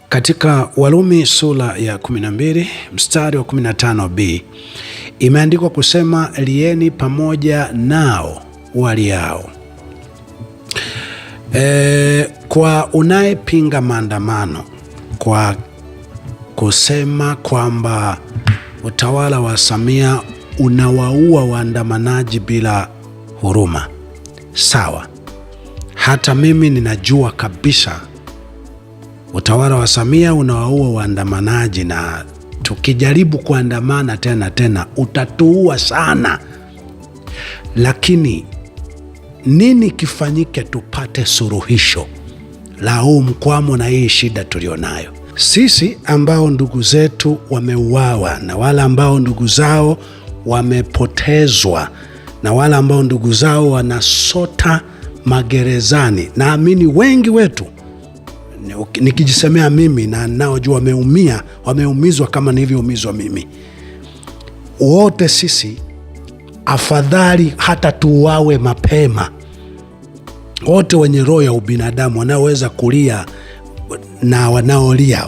Katika Warumi sura ya 12 mstari wa 15b imeandikwa kusema, lieni pamoja nao waliao. Kwa unayepinga maandamano kwa kusema kwamba utawala wa Samia unawaua waandamanaji bila huruma, sawa. Hata mimi ninajua kabisa utawala wa Samia unawaua waandamanaji, na tukijaribu kuandamana tena utatuua sana. Lakini nini kifanyike tupate suluhisho la huu mkwamo na hii shida tulionayo? Sisi ambao ndugu zetu wameuawa na wale ambao ndugu zao wamepotezwa na wale ambao ndugu zao wanasota magerezani, naamini wengi wetu, nikijisemea mimi na naojua wameumizwa kama nilivyoumizwa mimi, wote sisi afadhali hata tuuawe mapema. Wote wenye roho ya ubinadamu, wanaoweza kulia na wanaolia,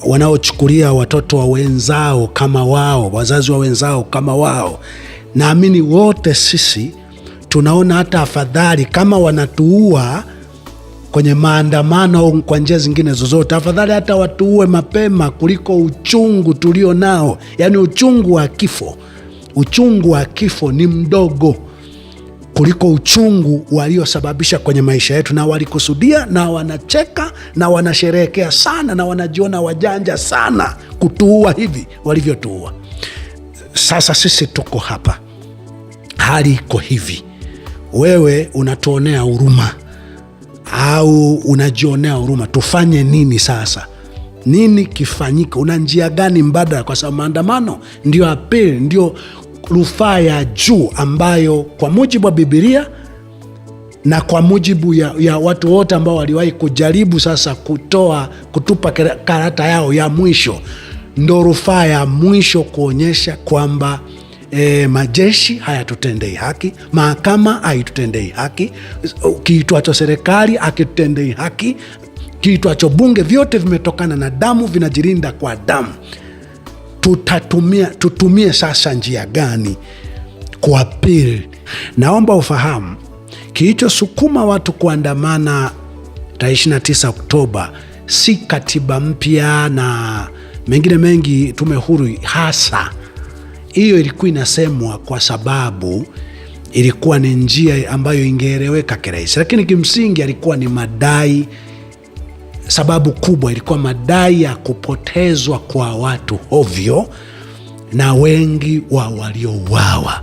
wanaochukulia watoto wa wenzao kama wao, wazazi wa wenzao kama wao, naamini wote sisi tunaona hata afadhali kama wanatuua kwenye maandamano au kwa njia zingine zozote, afadhali hata watuue mapema kuliko uchungu tulio nao. Yaani uchungu wa kifo. Uchungu wa kifo ni mdogo kuliko uchungu waliosababisha kwenye maisha yetu, na walikusudia na wanacheka na wanasherehekea sana na wanajiona wajanja sana kutuua hivi walivyotuua. Sasa sisi tuko hapa, hali iko hivi, wewe unatuonea huruma au unajionea huruma, tufanye nini sasa? Nini kifanyike? Una njia gani mbadala? Kwa sababu maandamano ndio apeli, ndio rufaa ya juu ambayo kwa mujibu wa Biblia na kwa mujibu ya watu wote ambao waliwahi kujaribu sasa kutupa karata yao ya mwisho, ndo rufaa ya mwisho kuonyesha kwamba majeshi hayatutendei haki, mahakama haitutendei haki, kiitwacho serikali hakitutendei haki, kiitwacho bunge, vyote vimetokana na damu, vinajilinda kwa damu. Tutumie sasa njia gani kuapili? Naomba ufahamu kilichosukuma watu kuandamana tarehe 29 Oktoba si katiba mpya na mengine mengi, tume huru. Hasa hiyo ilikuwa inasemwa kwa sababu ilikuwa ni njia ambayo ingeeleweka kirahisi, lakini kimsingi alikuwa ni madai. Sababu kubwa ilikuwa madai ya kupotezwa kwa watu ovyo na wengi wa waliouawa.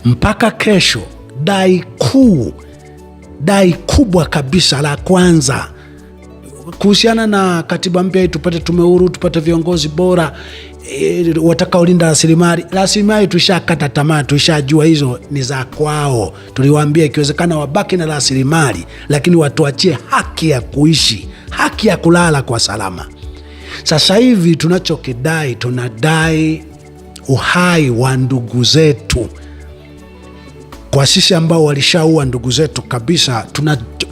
Mpaka kesho dai kubwa kabisa la kwanza kuhusiana na katiba mpya, tupate tume huru, tupate viongozi bora watakaolinda rasilimali. Tushakata tamaa, tushajua hizo ni za kwao. Tuliwaambia ikiwezekana wabaki na rasilimali, lakini watuachie haki ya kuishi, haki ya kulala kwa salama. Sasa hivi tunachokidai, tunadai uhai wa ndugu zetu. Kwa sisi ambao walishaua ndugu zetu kabisa,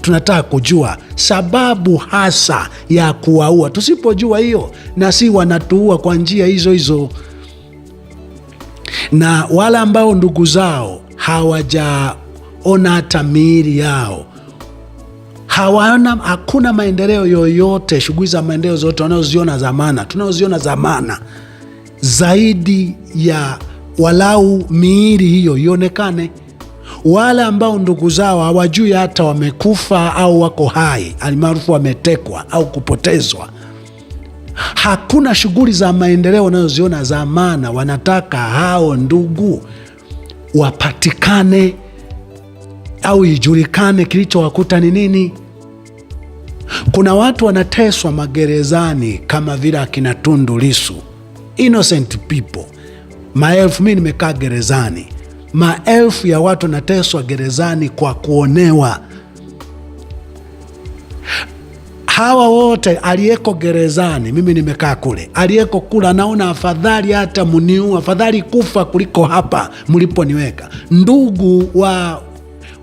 tunataka kujua sababu hasa ya kuwaua. Tusipojua hiyo, na si wanatuua kwa njia hizo hizo. Na wale ambao ndugu zao hawajaona hata miili yao, hakuna maendeleo yoyote, shughuli za maendeleo zote tunaoziona zamana zaidi ya walau miili hiyo ionekane. Wale ambao ndugu zao hawajui hata wamekufa au wako hai, alimaarufu wametekwa au kupotezwa, hakuna shughuli za maendeleo wanazoziona zamana. Wanataka hao ndugu wapatikane au ijulikane kilichowakuta ni nini. Kuna watu wanateswa magerezani kama vile akina Tundu Lissu, innocent people. Maelfu, mimi nimekaa gerezani, maelfu ya watu wanateswa gerezani kwa kuonewa. Hawa wote, aliyeko gerezani, mimi nimekaa kule, aliyeko kula, naona afadhali hata muniua, afadhali kufa kuliko hapa mliponiweka. Ndugu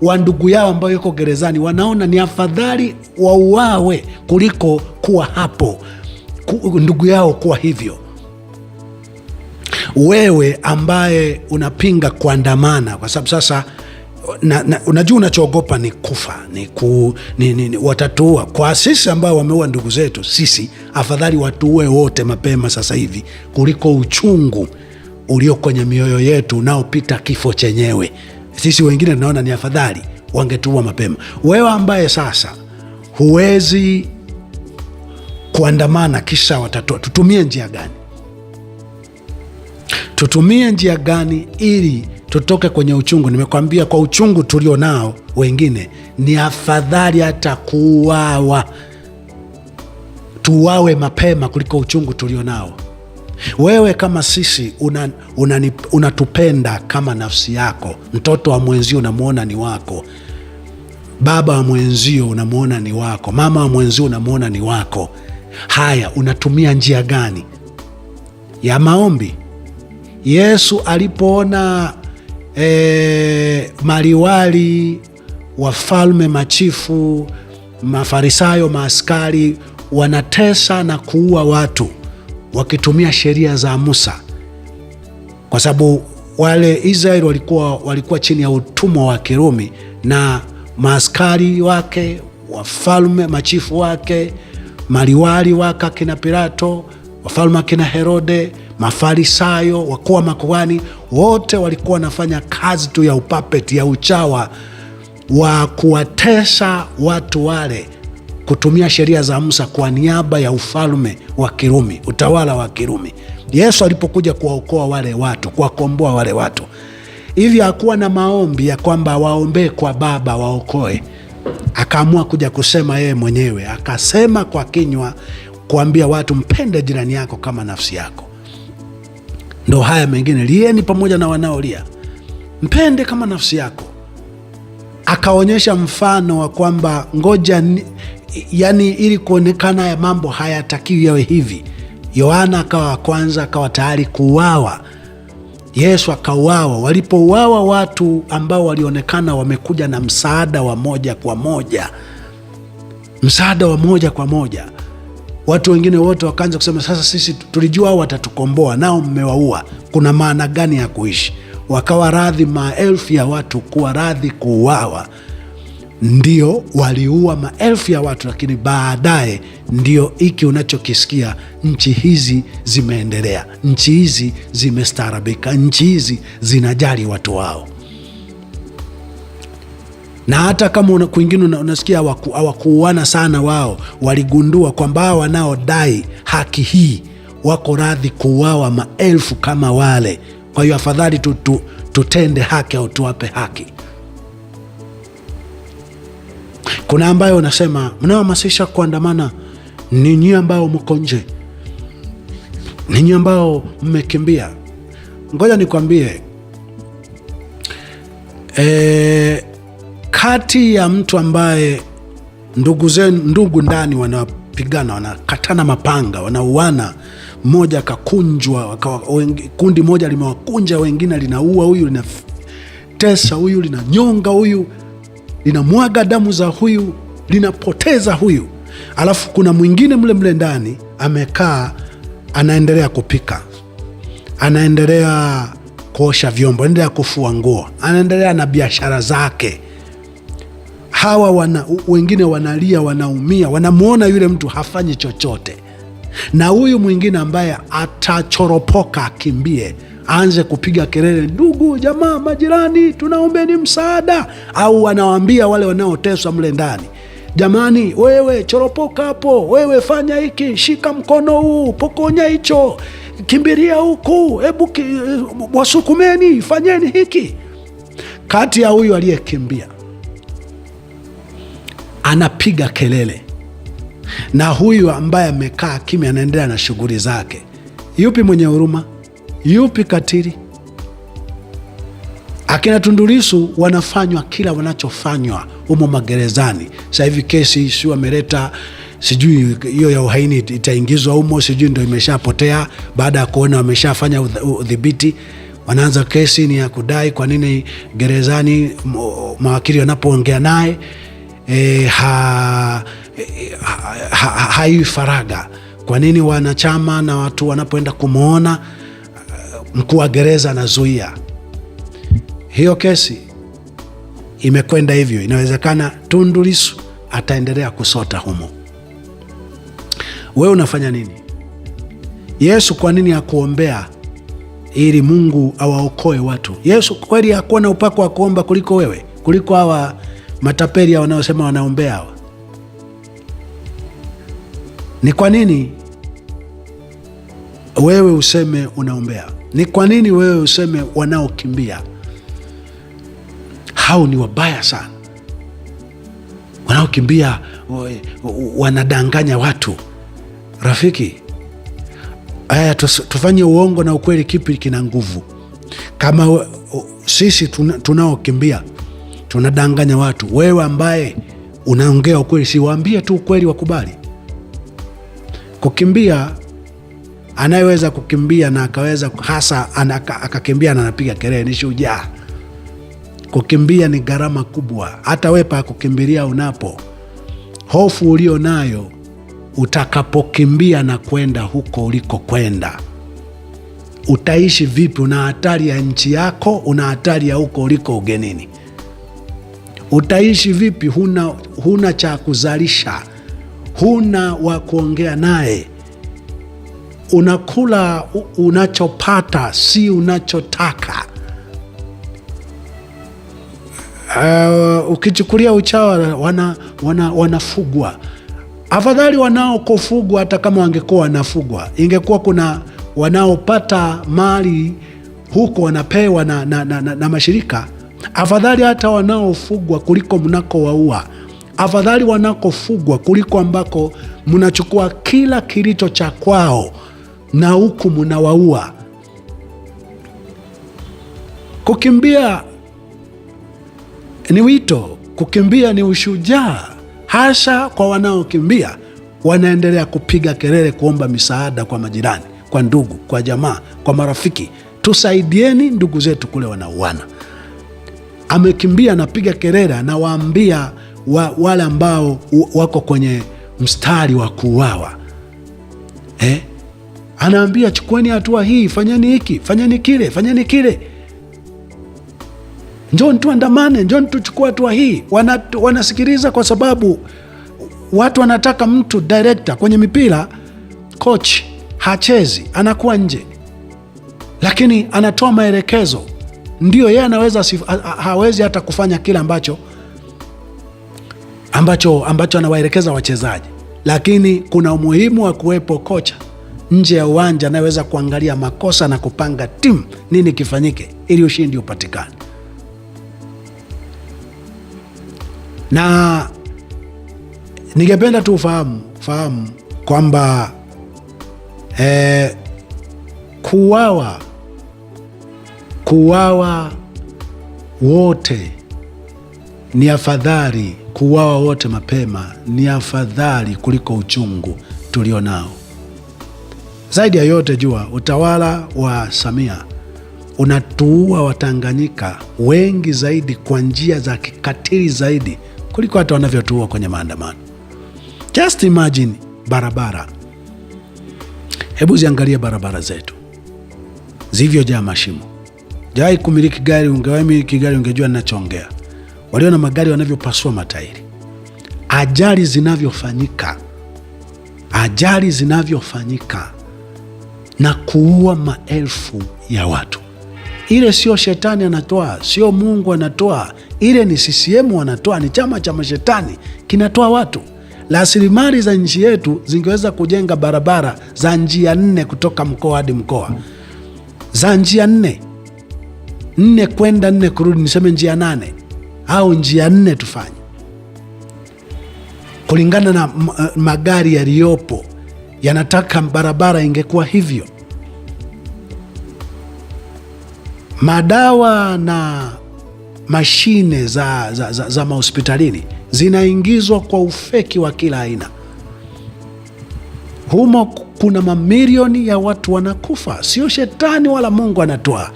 wa ndugu yao ambayo yuko gerezani, wanaona ni afadhali wauawe kuliko kuwa hapo, ndugu yao kuwa hivyo. Wewe ambaye unapinga kuandamana, kwa sababu sasa unajua unachoogopa ni kufa, watatuua. Kwa sisi ambao wameua ndugu zetu, sisi afadhali watuue wote mapema sasa hivi kuliko uchungu ulio kwenye mioyo yetu unaopita kifo chenyewe. Sisi wengine tunaona ni afadhali wangetuua mapema. Wewe ambaye sasa huwezi kuandamana kisha watatua, tutumie njia gani? Tutumie njia gani ili tutoke kwenye uchungu? Nimekwambia kwa uchungu tulio nao wengine, ni afadhali hata kuuawa, tuuawe mapema kuliko uchungu tulio nao. Wewe kama sisi unatupenda kama nafsi yako. Mtoto wa mwenzio unamuona ni wako, baba wa mwenzio unamuona ni wako, mama wa mwenzio unamuona ni wako. Haya, unatumia njia gani? Ya maombi. Yesu alipoona maliwali, wafalme, machifu, mafarisayo, maaskari wanatesa na kuua watu wakitumia sheria za Musa, kwa sababu wale Israeli walikuwa chini ya utumwa wa Kirumi, na maaskari wake, wafalme, machifu wake, maliwali wake akina Pilato, wafalme akina Herode, mafarisayo, wakuu wa makuhani, wote walikuwa wanafanya kazi tu ya upapeti, ya uchawa wa kuwatesa watu wale, kutumia sheria za Musa kwa niaba ya ufalme wa Kirumi, utawala wa Kirumi. Yesu alipokuja kuwaokoa wale watu, kuwakomboa wale watu, hivi hakuwa na maombi ya kwamba waombee kwa Baba waokoe. Akaamua kuja kusema yeye mwenyewe, akasema kwa kinywa kuambia watu, mpende jirani yako kama nafsi yako. Ndo haya mengine, lieni pamoja na wanaolia, mpende kama nafsi yako. Akaonyesha mfano wa kwamba ngoja, yani ili kuonekana ya mambo hayatakiwi yawe hivi. Yohana akawa wa kwanza, akawa tayari kuuawa. Yesu akauawa. Walipouawa watu ambao walionekana wamekuja na msaada wa moja kwa moja, msaada wa moja kwa moja, watu wengine wote wakaanza kusema, sasa sisi tulijua hao watatukomboa, nao mmewaua, kuna maana gani ya kuishi? Wakawa radhi, maelfu ya watu kuwa radhi kuuawa. Ndio waliua maelfu ya watu, lakini baadaye ndio hiki unachokisikia, nchi hizi zimeendelea, nchi hizi zimestaarabika, nchi hizi zinajali watu wao. Na hata kama kwingine unasikia hawakuuana sana, wao waligundua kwamba wanaodai haki hii wako radhi kuuawa maelfu kama wale. Kwa hiyo afadhali tutende haki au tuwape haki. Kuna ambayo unasema mnaohamasisha kuandamana, ninyi ambao mko nje, ninyi ambao mmekimbia. Ngoja nikwambie, kati ya mtu ambaye ndugu ndani wanapigana, wanakatana mapanga, wanauana, mmoja akakunjwa, kundi moja limewakunja wengine, linaua huyu, linatesa huyu, linanyonga huyu, linamwaga damu za huyu, linapoteza huyu. Alafu kuna mwingine mle ndani amekaa, anaendelea kupika, anaendelea kuosha vyombo, anaendelea kufua nguo, anaendelea na biashara zake. Hawa wengine wanalia, wanaumia, wanamuona yule mtu hafanyi chochote, na huyu mwingine ambaye atachoropoka, akimbie, aanze kupiga kelele, ndugu, jamaa, majirani, tunaombeni msaada. Au wanawaambia wale wanaoteswa mle ndani, jamani, wewe choropoka hapo, wewe fanya hiki, shika mkono huu, pokonya hicho, kimbilia huku, hebu wasukumeni, fanyeni hiki. Kati ya huyu aliyekimbia anapiga kelele na huyu ambaye amekaa kimya, anaendelea na shughuli zake, yupi mwenye huruma? Yupi katili? Akina Tundu Lissu wanafanywa kila wanachofanywa humo magerezani. Sasa hivi kesi sio ameleta, sijui hiyo ya uhaini itaingizwa humo, sijui ndio imeshapotea baada ya kuona wameshafanya udhibiti. wanaanza kesi ni ya kudai kwa nini gerezani mawakili wanapoongea naye hai faraga. Kwa nini wanachama na watu wanapoenda kumwona mkuu wa gereza anazuia? Hiyo kesi imekwenda hivyo. Inawezekana Tundu Lissu ataendelea kusota humo. Wewe unafanya nini? Yesu kwa nini hakuombea ili Mungu awaokoe watu? Yesu kweli hakuwa na upako wa kuomba kuliko wewe, kuliko hawa matapeli wanaosema wanaombea hawa? Ni kwa nini wewe useme unaombea? Ni kwa nini wewe useme wanaokimbia? Hao ni wabaya sana. Wanaokimbia wanadanganya watu. Rafiki, haya tufanye uongo na ukweli, kipi kina nguvu? Kama sisi tunaokimbia tunadanganya watu, wewe ambaye unaongea ukweli, si waambie tu ukweli wakubali? Kukimbia, anayeweza kukimbia na akaweza hasa akakimbia na anapiga kelele ni shujaa. Kukimbia ni gharama kubwa. Hata wewe pa kukimbilia unapo, hofu ulio nayo utakapokimbia na kwenda huko uliko kwenda, utaishi vipi? Una hatari ya nchi yako, una hatari ya huko uliko ugenini. Utaishi vipi? Huna cha kuzalisha, huna wa kuongea naye, unakula unachopata, si unachotaka. Ukichukulia uchawa wanafugwa. Afadhali wanaokofugwa, hata kama wangekuwa wanafugwa, ingekuwa kuna wanaopata mali huko wanapewa na mashirika. Afadhali hata wanaofugwa kuliko mnako waua. Afadhali wanakofugwa kuliko ambako mnachukua kila kilicho cha kwao na huku mnawaua. Kukimbia ni wito, kukimbia ni ushujaa. Hasa kwa wanaokimbia, wanaendelea kupiga kelele, kuomba misaada kwa majirani, kwa ndugu, kwa jamaa, kwa marafiki. Tusaidieni, ndugu zetu kule wanauana. Amekimbia, anapiga kelele, anawaambia wale ambao wako kwenye mstari wa kuuawa, anaambia chukueni hatua hii, fanyeni hiki, fanyeni kile, fanyeni kile, njoni tuandamane, njoni tuchukue hatua hii. Wanasikiliza kwa sababu watu wanataka mtu director. Kwenye mipira coach hachezi, anakuwa nje, lakini anatoa maelekezo. Ndio yeye anaweza, hawezi hata kufanya kile ambacho anawaelekeza wachezaji, lakini kuna umuhimu wa kuwepo kocha nje ya uwanja anayeweza kuangalia makosa na kupanga timu nini kifanyike ili ushindi upatikane. Na ningependa tu fahamu kwamba kuuawa wote ni afadhali, kuuawa wote mapema ni afadhali kuliko uchungu tulio nao. Zaidi ya yote, jua utawala wa Samia unatuua Watanganyika wengi zaidi kwa njia za kikatili zaidi kuliko hata wanavyotuua kwenye maandamano. Just imagine barabara. Hebu ziangalie barabara zetu zilivyojaa mashimo. Jai kumiliki gari, ungewamiliki gari ungejua ninachoongea. Walio na magari wanavyopasua matairi. Ajali zinavyofanyika na kuua maelfu ya watu. Ile sio shetani anatoa, sio Mungu anatoa, ile ni CCM wanatoa, ni chama cha mashetani kinatoa watu. Rasilimali za nchi yetu zingeweza kujenga barabara za njia 4 kutoka mkoa hadi mkoa, za njia 4 kwenda 4 kurudi, niseme njia 8 au njia 4 tufanye kulingana na magari yaliyopo yanataka barabara ingekuwa hivyo. Madawa na mashine za mahospitalini zinaingizwa kwa ufeki wa kila aina. Humo kuna mamilioni ya watu wanakufa. Sio shetani wala Mungu anatoa,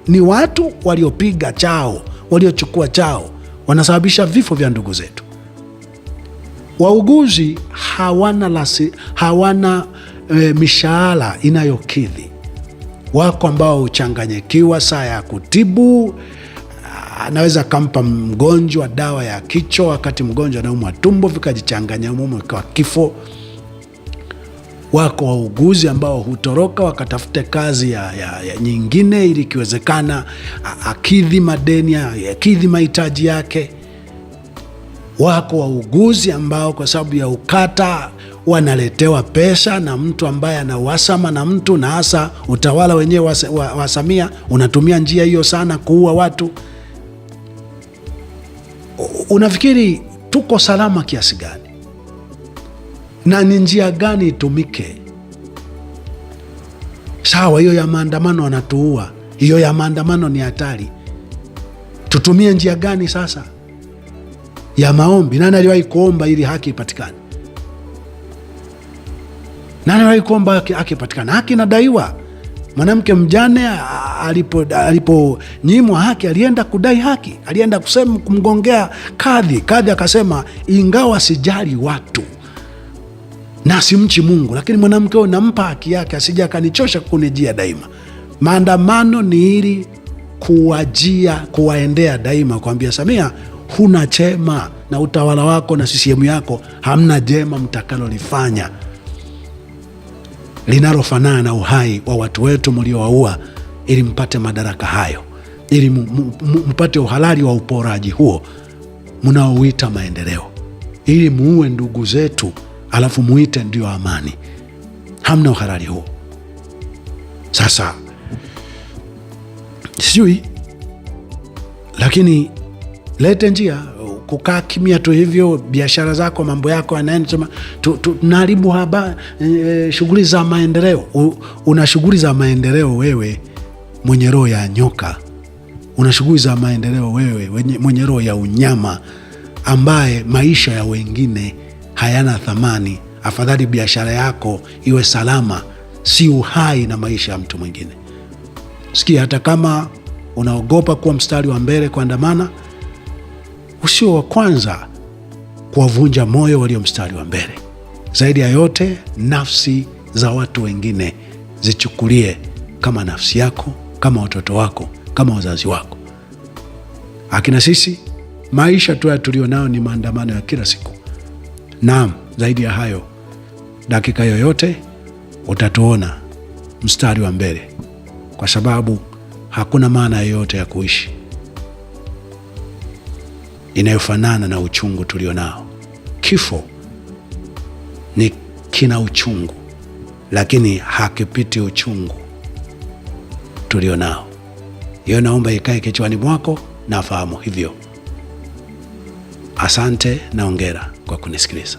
Ni watu waliopiga chao, waliochukua chao, wanasababisha vifo vya ndugu zetu. Wauguzi hawana mishahara inayokidhi. Wako ambao huchanganyikiwa saa ya kutibu. Anaweza kampa mgonjwa dawa ya kichwa wakati mgonjwa anaumwa tumbo, vikajichanganya mumo ikawa kifo. Wako wauguzi ambao hutoroka wakatafute kazi ya nyingine, ili ikiwezekana akidhi madeni, akidhi mahitaji yake. Wako wauguzi ambao kwa sababu ya ukata wanaletewa pesa na mtu ambaye ana uhasama na mtu, na hasa utawala wenyewe wa Samia unatumia njia hiyo sana kuua watu. Unafikiri tuko salama kiasi gani? Na ni njia gani itumike? Sawa, hiyo ya maandamano wanatuua, hiyo ya maandamano ni hatari. Tutumie njia gani sasa? Ya maombi. Nani aliwahi kuomba ili haki ipatikane? Nani aliwahi kuomba haki ipatikane? Haki inadaiwa. Mwanamke mjane aliponyimwa haki alienda kudai haki, alienda kusema, kumgongea kadhi. Kadhi akasema, ingawa sijali watu na simchi Mungu, lakini mwanamke huyo nampa haki yake, asije akanichosha kunijia daima. Maandamano ni ili kuwaendea daima, kuambia Samia, huna chema na utawala wako na CCM yako, hamna jema mtakalolifanya linalofanana na uhai wa watu wetu mliowaua, ili mpate madaraka hayo, ili mpate uhalali wa uporaji huo mnaouita maendeleo, ili muue ndugu zetu alafu muite ndio amani. Hamna uhalali huo. Sasa sijui, lakini lete njia. Kukaa kimya tu hivyo, biashara zako, mambo yako yanaenda, sema tunaharibu shughuli za maendeleo. Una shughuli za maendeleo wewe mwenye roho ya nyoka, una shughuli za maendeleo wewe mwenye roho ya unyama, ambaye maisha ya wengine hayana thamani. Afadhali biashara yako iwe salama, si uhai na maisha ya mtu mwingine. Sikia, hata kama unaogopa kuwa mstari wa mbele kuandamana, usio wa kwanza kuwavunja moyo walio mstari wa mbele. Zaidi ya yote, nafsi za watu wengine zichukulie kama nafsi yako, kama watoto wako, kama wazazi wako. Akina sisi, maisha tu tulio nayo ni maandamano ya kila siku. Naam, zaidi ya hayo, dakika yoyote utatuona mstari wa mbele, kwa sababu hakuna maana yoyote ya kuishi inayofanana na uchungu tulio nao. Kifo kina uchungu, lakini hakipiti uchungu tulio nao. Hiyo naomba ikae kichwani mwako, na fahamu hivyo. Asante na hongera kwa kunisikiliza.